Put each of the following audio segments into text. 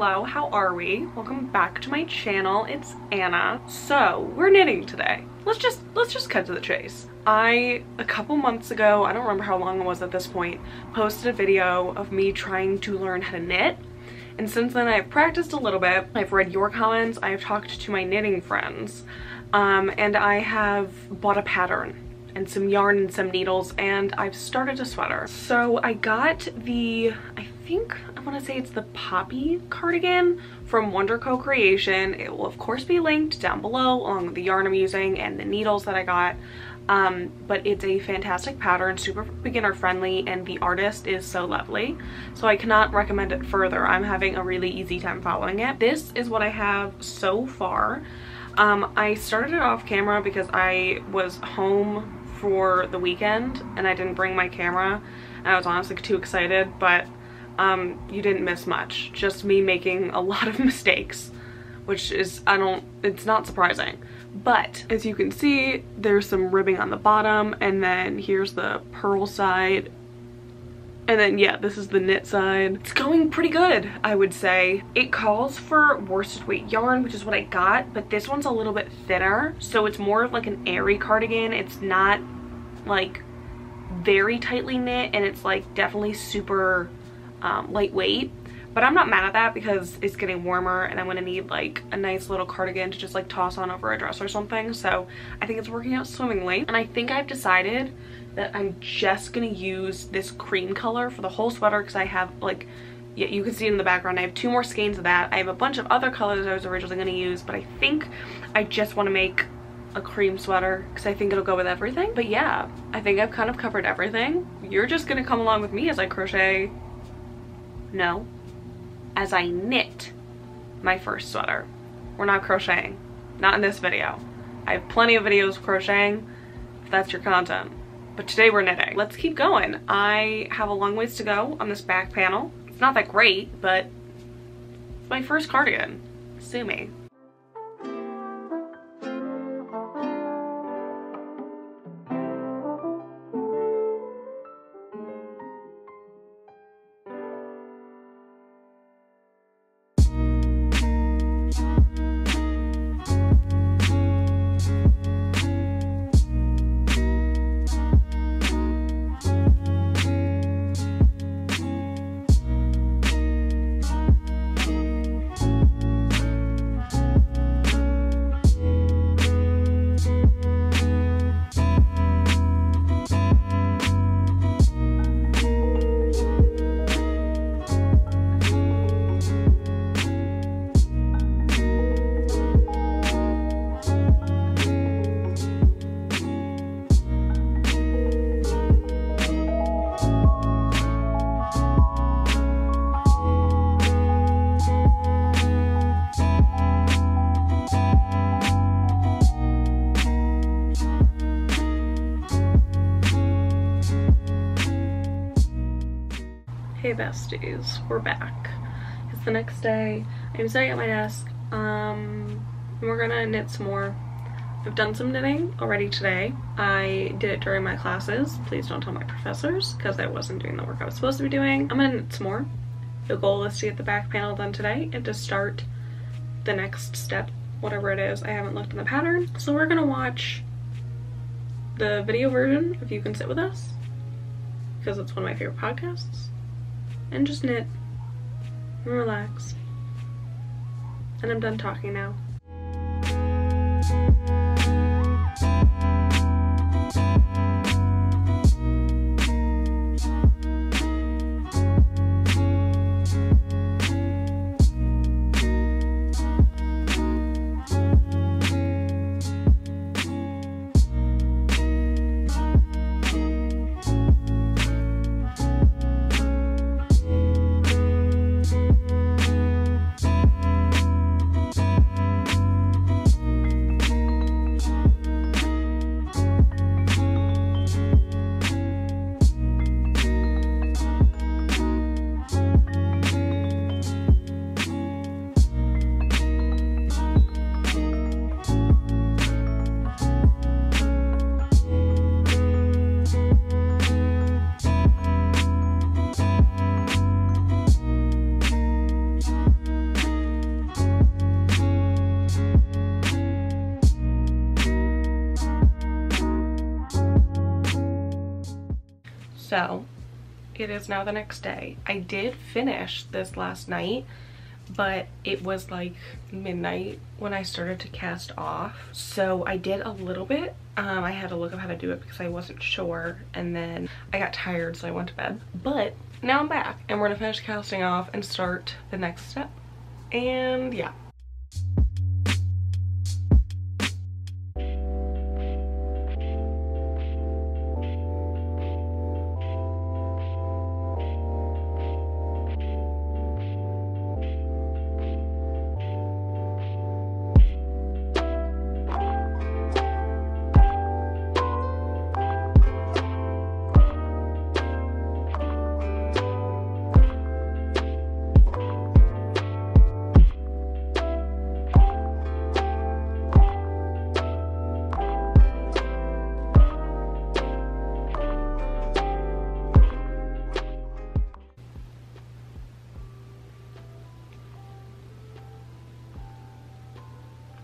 hello, how are we? Welcome back to my channel. It's Anna. So we're knitting today. Let's just cut to the chase. A couple months ago, I don't remember how long it was at this point, posted a video of me trying to learn how to knit. And since then I've practiced a little bit. I've read your comments, I've talked to my knitting friends, and I have bought a pattern and some yarn and some needles, and I've started a sweater. So I got the, I want to say it's the Poppy cardigan from Wonder Co Creation. It will of course be linked down below along with the yarn I'm using and the needles that I got. But it's a fantastic pattern, super beginner friendly, and the artist is so lovely. So I cannot recommend it further. I'm having a really easy time following it. This is what I have so far. I started it off camera because I was home for the weekend and I didn't bring my camera. And I was honestly too excited, but you didn't miss much. Just me making a lot of mistakes, which is, it's not surprising. But as you can see, there's some ribbing on the bottom, and then here's the purl side. And then yeah, this is the knit side. It's going pretty good, I would say. It calls for worsted weight yarn, which is what I got, but this one's a little bit thinner, so it's more of like an airy cardigan. It's not like very tightly knit, and it's like definitely super lightweight. But I'm not mad at that because it's getting warmer and I'm gonna need like a nice little cardigan to just like toss on over a dress or something. So I think it's working out swimmingly. And I think I've decided that I'm just gonna use this cream color for the whole sweater, because I have like, yeah, you can see it in the background, I have 2 more skeins of that. I have a bunch of other colors I was originally gonna use, but I think I just wanna make a cream sweater because I think it'll go with everything. But yeah, I think I've kind of covered everything. You're just gonna come along with me as I crochet, no, as I knit my first sweater. We're not crocheting, not in this video. I have plenty of videos crocheting if that's your content, but today we're knitting. Let's keep going. I have a long ways to go on this back panel. It's not that great, but it's my first cardigan. Sue me. Hey besties, we're back. It's the next day. I'm sitting at my desk, and we're gonna knit some more. I've done some knitting already today. I did it during my classes. Please don't tell my professors, because I wasn't doing the work I was supposed to be doing. I'm gonna knit some more. The goal is to get the back panel done today and to start the next step, whatever it is. I haven't looked in the pattern. So we're gonna watch the video version of You Can Sit With Us, because it's one of my favorite podcasts, and just knit and relax. And I'm done talking now. So it is now the next day. I did finish this last night, but it was like midnight when I started to cast off. So I did a little bit. I had to look up how to do it because I wasn't sure, and then I got tired, so I went to bed. But now I'm back and we're gonna finish casting off and start the next step. And yeah.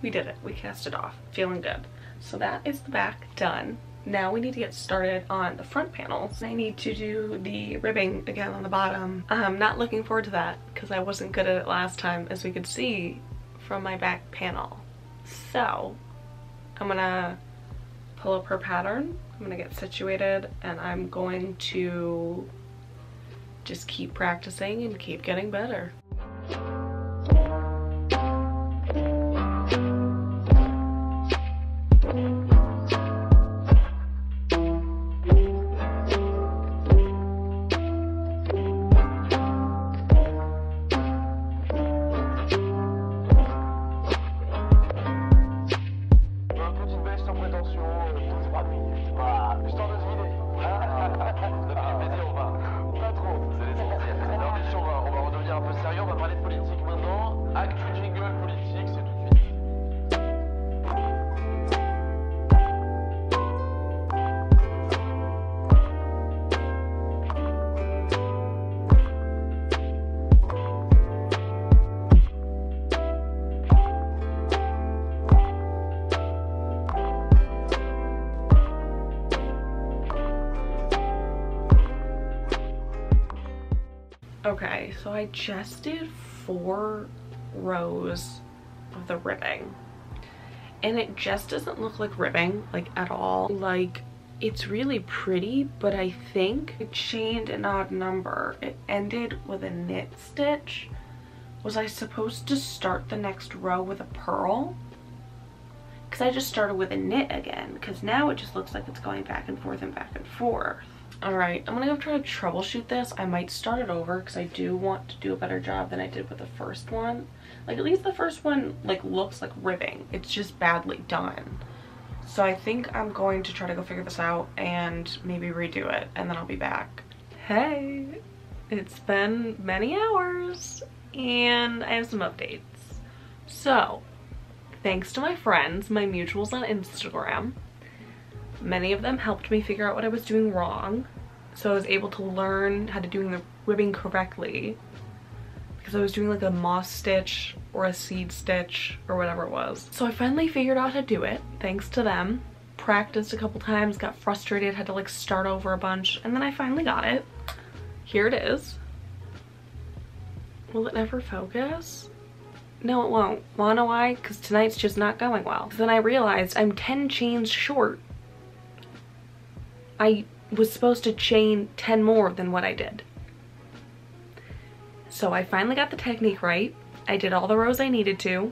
We did it. We cast it off. Feeling good. So that is the back done. Now we need to get started on the front panels. I need to do the ribbing again on the bottom. I'm not looking forward to that because I wasn't good at it last time, as we could see from my back panel. So I'm gonna pull up her pattern. I'm gonna get situated and I'm going to just keep practicing and keep getting better. Okay, so I just did 4 rows of the ribbing and it just doesn't look like ribbing, like at all. Like, it's really pretty, but I think it chained an odd number. It ended with a knit stitch. Was I supposed to start the next row with a purl? Because I just started with a knit again, because now it just looks like it's going back and forth and back and forth. Alright, I'm gonna go try to troubleshoot this. I might start it over because I do want to do a better job than I did with the first one. Like, at least the first one like looks like ribbing. It's just badly done. So I think I'm going to try to go figure this out and maybe redo it, and then I'll be back. Hey, it's been many hours and I have some updates. So, thanks to my friends, my mutuals on Instagram, many of them helped me figure out what I was doing wrong. So I was able to learn how to do the ribbing correctly, because I was doing like a moss stitch or a seed stitch or whatever it was. So I finally figured out how to do it, thanks to them. Practiced a couple times, got frustrated, had to like start over a bunch, and then I finally got it. Here it is. Will it never focus? No, it won't. Wanna know why? Because tonight's just not going well. Then I realized I'm 10 chains short. I was supposed to chain 10 more than what I did. So I finally got the technique right. I did all the rows I needed to,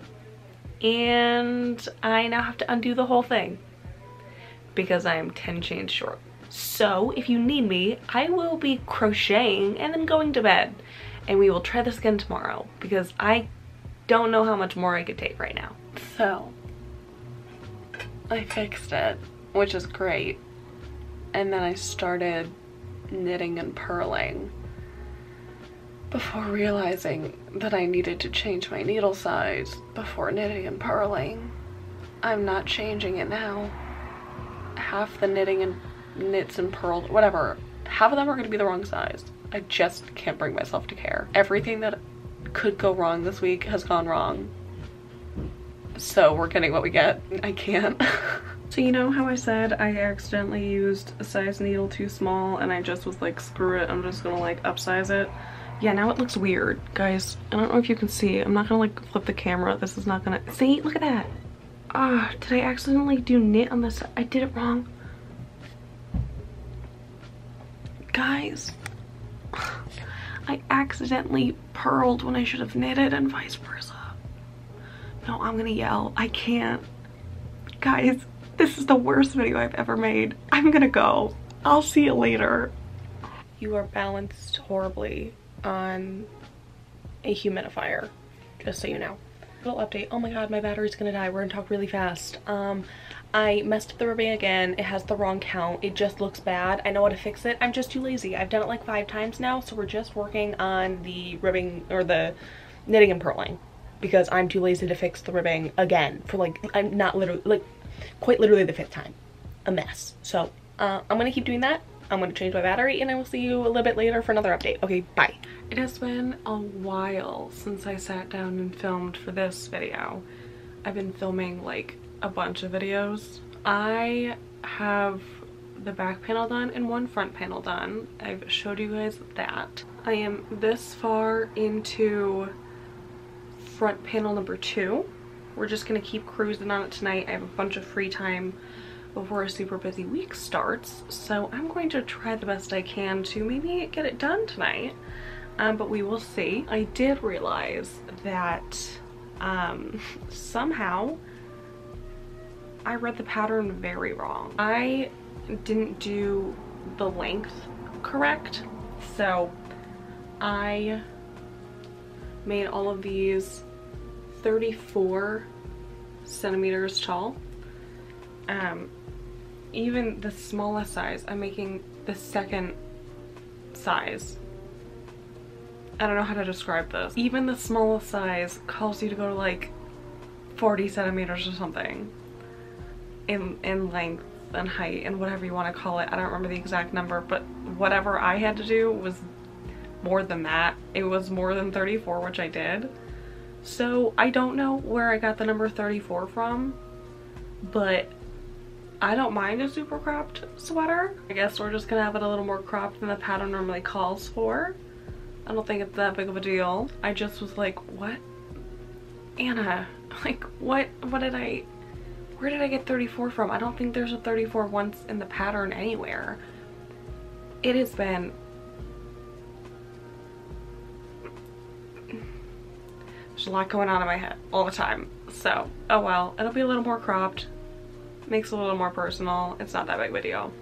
and I now have to undo the whole thing because I'm 10 chains short. So if you need me, I will be crocheting and then going to bed, and we will try this again tomorrow because I don't know how much more I could take right now. So I fixed it, which is great. And then I started knitting and purling before realizing that I needed to change my needle size before knitting and purling. I'm not changing it now. Half the knitting and knits and purls, whatever, half of them are going to be the wrong size. I just can't bring myself to care. Everything that could go wrong this week has gone wrong. So we're getting what we get. I can't. So you know how I said I accidentally used a size needle too small and I just was like, screw it, I'm just gonna like upsize it. Yeah, now it looks weird, guys. I don't know if you can see. I'm not gonna like flip the camera. This is not gonna, see, look at that. Ah, did I accidentally do knit on this? I did it wrong. Guys, I accidentally purled when I should have knitted and vice versa. No, I'm gonna yell. I can't. Guys, this is the worst video I've ever made. I'm gonna go. I'll see you later. You are balanced horribly on a humidifier, just so you know. Little update. Oh my god, my battery's gonna die. We're gonna talk really fast. I messed up the ribbing again. It has the wrong count. It just looks bad. I know how to fix it. I'm just too lazy. I've done it like 5 times now, so we're just working on the ribbing, or the knitting and purling, because I'm too lazy to fix the ribbing again for like, I'm not literally, like quite literally the 5th time. A mess. So I'm gonna keep doing that. I'm gonna change my battery and I will see you a little bit later for another update. Okay, bye. It has been a while since I sat down and filmed for this video. I've been filming like a bunch of videos. I have the back panel done and one front panel done. I've showed you guys that. I am this far into front panel number 2. We're just gonna keep cruising on it tonight. I have a bunch of free time before a super busy week starts, so I'm going to try the best I can to maybe get it done tonight, but we will see. I did realize that somehow I read the pattern very wrong. I didn't do the length correct, so I made all of these 34 centimeters tall. Even the smallest size, I'm making the second size. I don't know how to describe this. Even the smallest size calls you to go to like 40 centimeters or something in length and height and whatever you want to call it. I don't remember the exact number, but whatever I had to do was more than that. It was more than 34, which I did. So I don't know where I got the number 34 from, but I don't mind a super cropped sweater. I guess we're just gonna have it a little more cropped than the pattern normally calls for. I don't think it's that big of a deal. I just was like, what? Anna, like what did I, where did I get 34 from? I don't think there's a 34 once in the pattern anywhere. It has been, there's a lot going on in my head all the time. So, oh well, it'll be a little more cropped. Makes it a little more personal. It's not that big of a deal.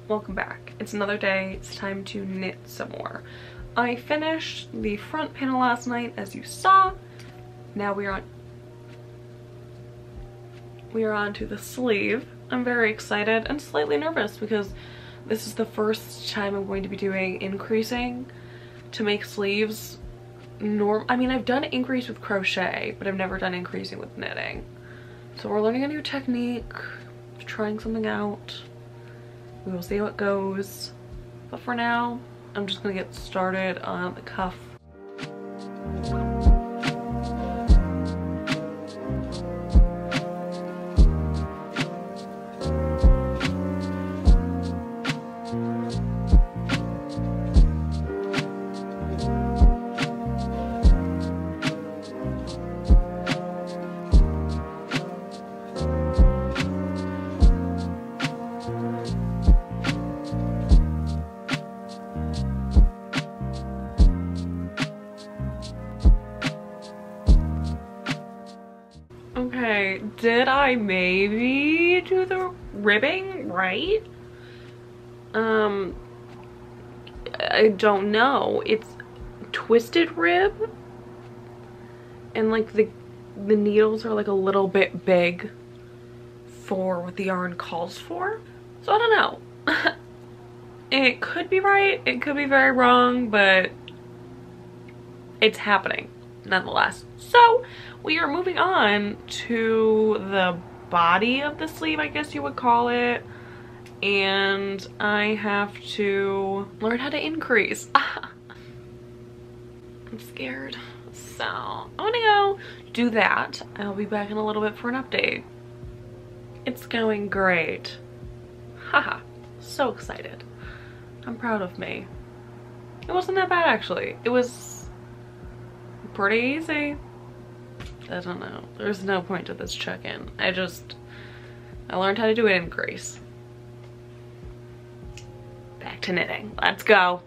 welcome back. It's another day. It's time to knit some more. I finished the front panel last night, as you saw. Now we are on to the sleeve. I'm very excited and slightly nervous because this is the first time I'm going to be doing increasing to make sleeves. I mean, I've done increase with crochet, but I've never done increasing with knitting. So we're learning a new technique, trying something out. We will see how it goes. But for now, I'm just gonna get started on the cuff. Okay, did I maybe do the ribbing right? I don't know. It's twisted rib and like the needles are like a little bit big for what the yarn calls for. So I don't know. It could be right, it could be very wrong, but it's happening nonetheless. So we are moving on to the body of the sleeve, I guess you would call it. And I have to learn how to increase. I'm scared. So I'm gonna go do that. I'll be back in a little bit for an update. It's going great. Haha, so excited. I'm proud of me. It wasn't that bad actually. It was pretty easy. I don't know. There's no point to this check-in. I learned how to do it in Greece. Back to knitting. Let's go.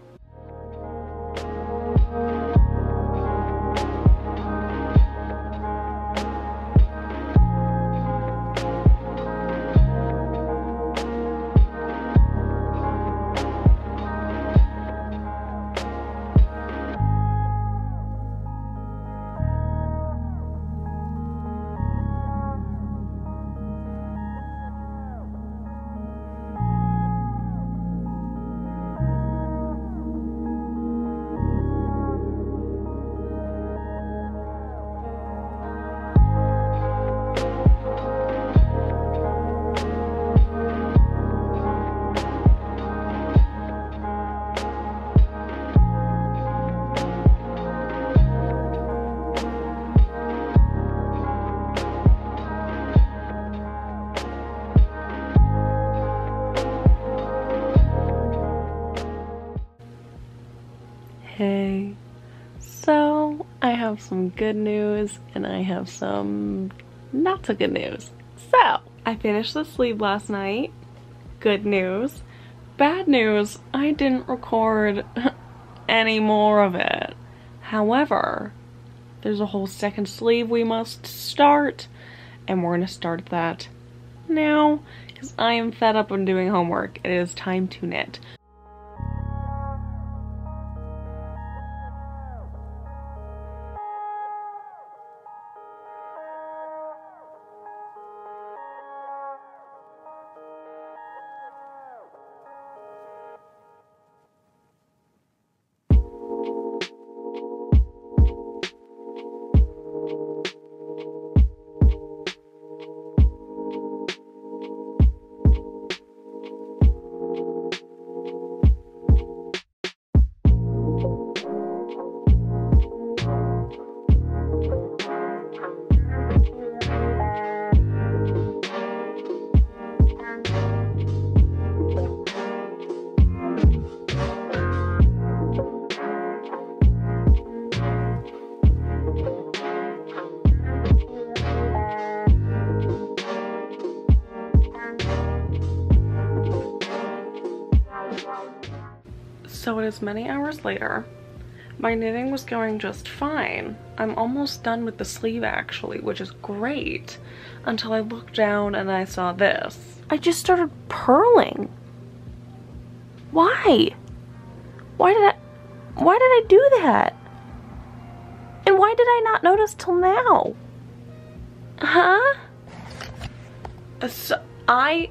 Hey, so I have some good news and I have some not so good news. So I finished the sleeve last night. Good news. Bad news, I didn't record any more of it. However, there's a whole second sleeve we must start, and we're gonna start that now because I am fed up on doing homework. It is time to knit. So it is many hours later. My knitting was going just fine. I'm almost done with the sleeve actually, which is great, until I looked down and I saw this. I just started purling. Why? Why did I do that? And why did I not notice till now? Huh? So I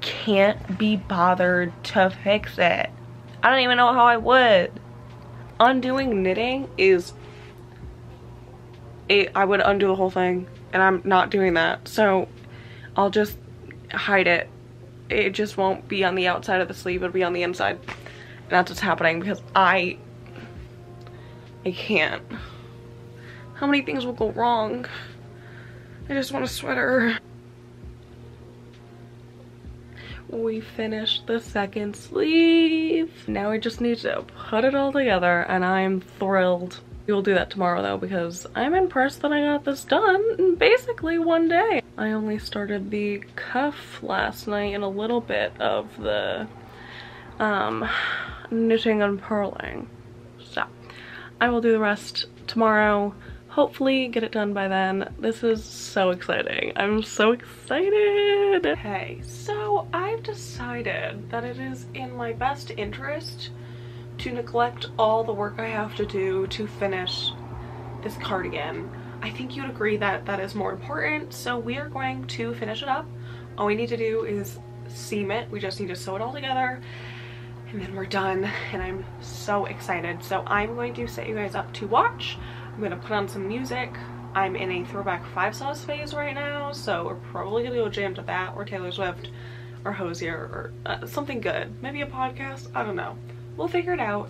can't be bothered to fix it. I don't even know how I would. Undoing knitting is I would undo the whole thing, and I'm not doing that. So I'll just hide it. It just won't be on the outside of the sleeve, it'll be on the inside. And that's what's happening because I can't. How many things will go wrong? I just want a sweater. We finished the second sleeve. Now we just need to put it all together, and I'm thrilled. We will do that tomorrow though, because I'm impressed that I got this done in basically one day. I only started the cuff last night and a little bit of the knitting and purling. So I will do the rest tomorrow. Hopefully get it done by then. This is so exciting. I'm so excited. Okay, so I've decided that it is in my best interest to neglect all the work I have to do to finish this cardigan. I think you'd agree that that is more important, so we are going to finish it up. All we need to do is seam it. We just need to sew it all together, and then we're done, and I'm so excited. So I'm going to set you guys up to watch. I'm gonna put on some music. I'm in a throwback 5 sauce phase right now, so we're probably gonna go jam to that or Taylor Swift or Hosier or something good. Maybe a podcast, I don't know. We'll figure it out.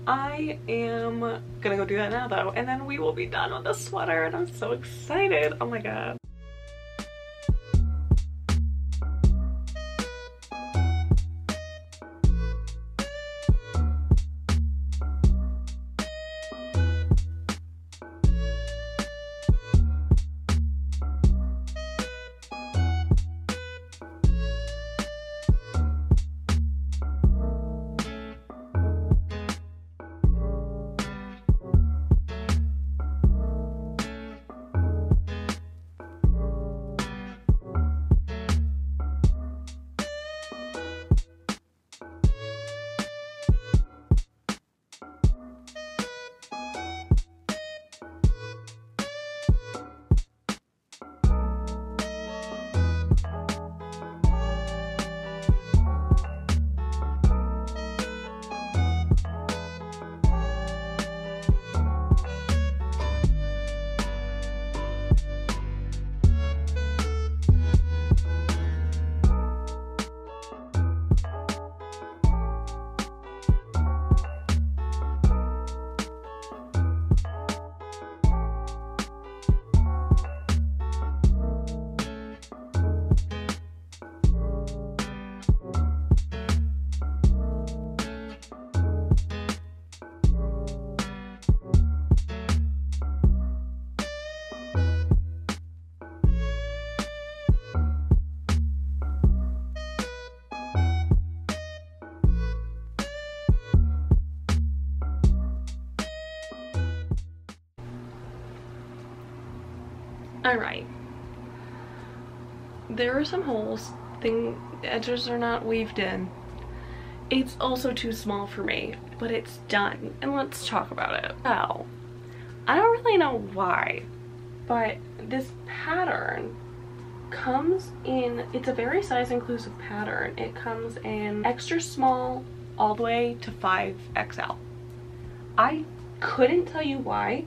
I am gonna go do that now though, and then we will be done with the sweater, and I'm so excited. Oh my god. Alright. There are some holes. The edges are not weaved in. It's also too small for me, but it's done. And let's talk about it. So, I don't really know why, but this pattern comes in, it's a very size inclusive pattern. It comes in extra small all the way to 5XL. I couldn't tell you why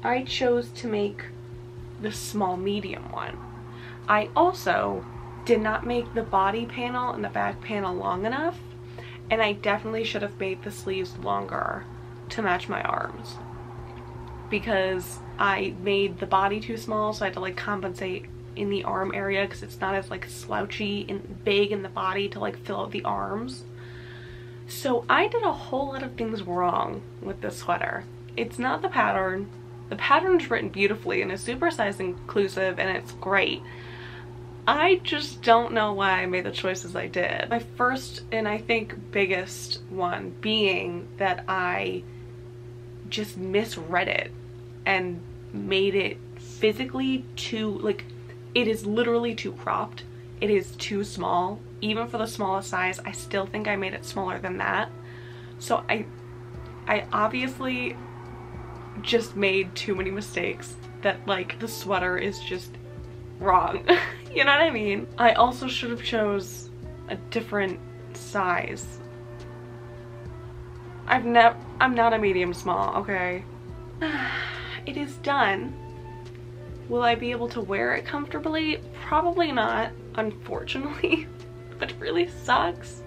I chose to make the small medium one. I also did not make the body panel and the back panel long enough, and I definitely should have made the sleeves longer to match my arms, because I made the body too small, so I had to like compensate in the arm area because it's not as like slouchy and big in the body to like fill out the arms. So I did a whole lot of things wrong with this sweater. It's not the pattern. The pattern's written beautifully and is super size inclusive and it's great. I just don't know why I made the choices I did. My first and I think biggest one being that I just misread it and made it physically too, like, it is literally too cropped. it is too small. Even for the smallest size, I still think I made it smaller than that. So I obviously just made too many mistakes that like the sweater is just wrong. You know what I mean? I also should have chose a different size. I'm not a medium small, okay? It is done. Will I be able to wear it comfortably? Probably not, unfortunately, which really sucks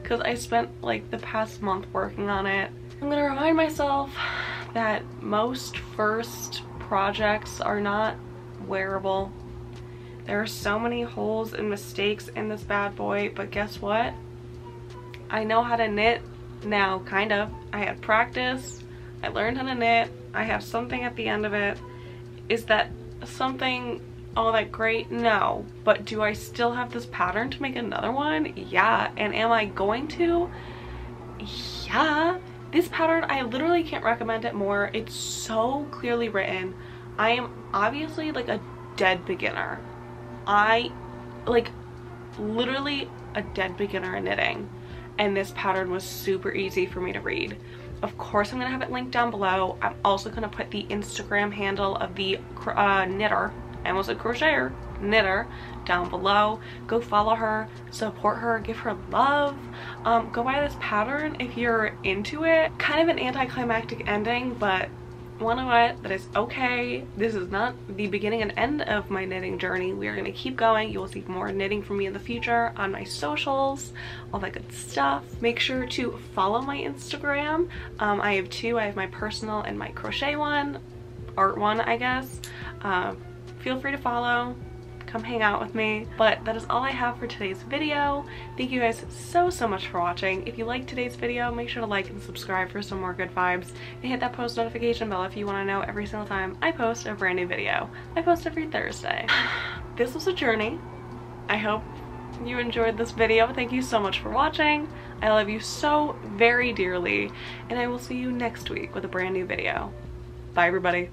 because I spent like the past month working on it. I'm gonna remind myself that most first projects are not wearable. There are so many holes and mistakes in this bad boy, but guess what? I know how to knit now, kind of. I had practice, I learned how to knit, I have something at the end of it. Is that something all that great? No. But do I still have this pattern to make another one? Yeah. And am I going to? Yeah. This pattern, I literally can't recommend it more. It's so clearly written. I am obviously like a dead beginner. I like literally a dead beginner in knitting, and this pattern was super easy for me to read. Of course, I'm gonna have it linked down below. I'm also gonna put the Instagram handle of the knitter, I almost said crocheter, knitter, down below. Go follow her, support her, give her love. Go buy this pattern if you're into it. Kind of an anticlimactic ending, but you know what? That is okay. This is not the beginning and end of my knitting journey. We are gonna keep going. You will see more knitting from me in the future on my socials, all that good stuff. Make sure to follow my Instagram. I have two. I have my personal and my crochet one, art one, I guess. Feel free to follow. Come hang out with me. But that is all I have for today's video. Thank you guys so much for watching. If you liked today's video, make sure to like and subscribe for some more good vibes, and hit that post notification bell if you want to know every single time I post a brand new video. I post every Thursday. This was a journey. I hope you enjoyed this video. Thank you so much for watching. I love you so very dearly, and I will see you next week with a brand new video. Bye everybody.